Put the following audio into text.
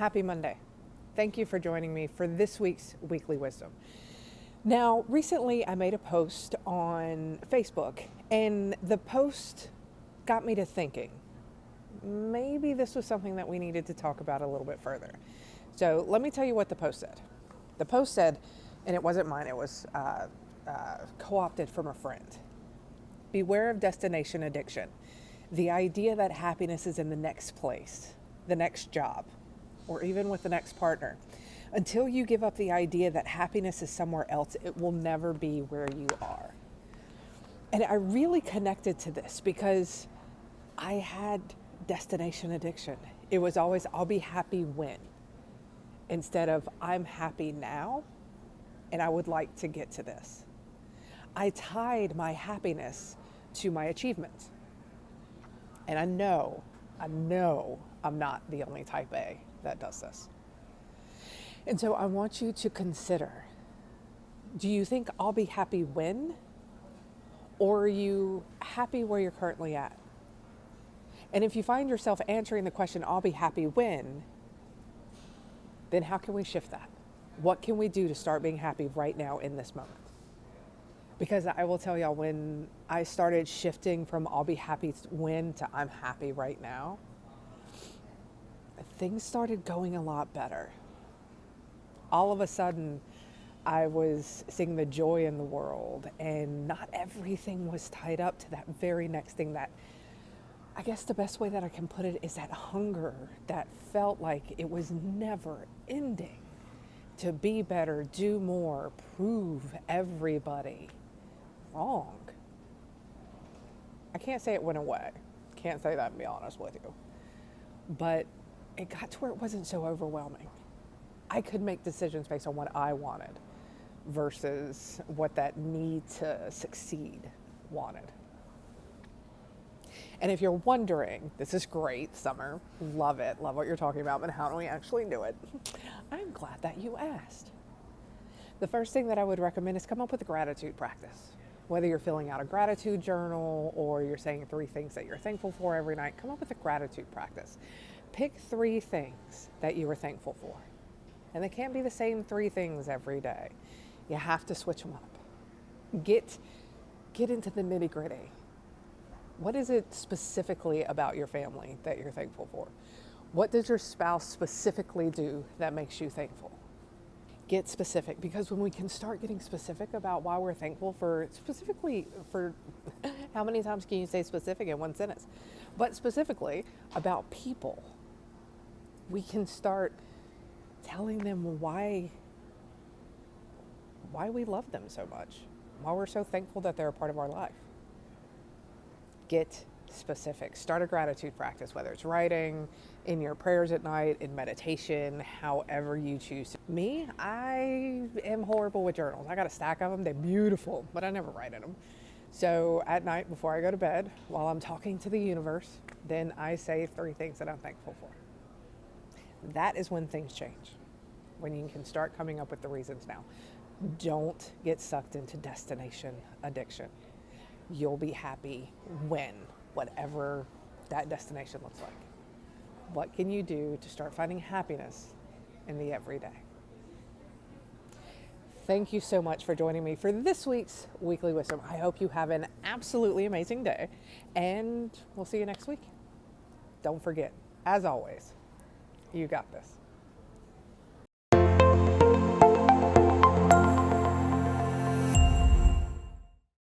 Happy Monday. Thank you for joining me for this week's Weekly Wisdom. Now, recently I made a post on Facebook, and the post got me to thinking, maybe this was something that we needed to talk about a little bit further. So let me tell you what the post said. The post said, and it wasn't mine, it was co-opted from a friend. Beware of destination addiction. The idea that happiness is in the next place, the next job, or even with the next partner. Until you give up the idea that happiness is somewhere else, it will never be where you are. And I really connected to this because I had destination addiction. It was always, I'll be happy when, instead of I'm happy now and I would like to get to this. I tied my happiness to my achievements. And I know I'm not the only type A that does this. And so I want you to consider, do you think I'll be happy when? Or are you happy where you're currently at? And if you find yourself answering the question, I'll be happy when, then how can we shift that? What can we do to start being happy right now in this moment? Because I will tell y'all, when I started shifting from I'll be happy when to I'm happy right now, things started going a lot better. All of a sudden, I was seeing the joy in the world, and not everything was tied up to that very next thing. That, I guess the best way that I can put it is that hunger that felt like it was never ending to be better, do more, prove everybody wrong. I can't say it went away. Can't say that, and be honest with you. But it got to where it wasn't so overwhelming. I could make decisions based on what I wanted versus what that need to succeed wanted. And if you're wondering, this is great, Summer, love it, love what you're talking about, but how do we actually do it? I'm glad that you asked. The first thing that I would recommend is come up with a gratitude practice. Whether you're filling out a gratitude journal or you're saying 3 things that you're thankful for every night, come up with a gratitude practice. Pick 3 things that you are thankful for. And they can't be the same 3 things every day. You have to switch them up. Get into the nitty-gritty. What is it specifically about your family that you're thankful for? What does your spouse specifically do that makes you thankful? Get specific, because when we can start getting specific about why we're thankful for, specifically for, how many times can you say specific in one sentence? But specifically about people, we can start telling them why we love them so much, why we're so thankful that they're a part of our life. Get specific. Start a gratitude practice, whether it's writing, in your prayers at night, in meditation, however you choose. Me, I am horrible with journals. I got a stack of them. They're beautiful, but I never write in them. So at night before I go to bed, while I'm talking to the universe, then I say 3 things that I'm thankful for. That is when things change, when you can start coming up with the reasons now. Don't get sucked into destination addiction. You'll be happy when, whatever that destination looks like. What can you do to start finding happiness in the everyday? Thank you so much for joining me for this week's Weekly Wisdom. I hope you have an absolutely amazing day, and we'll see you next week. Don't forget, as always, you got this.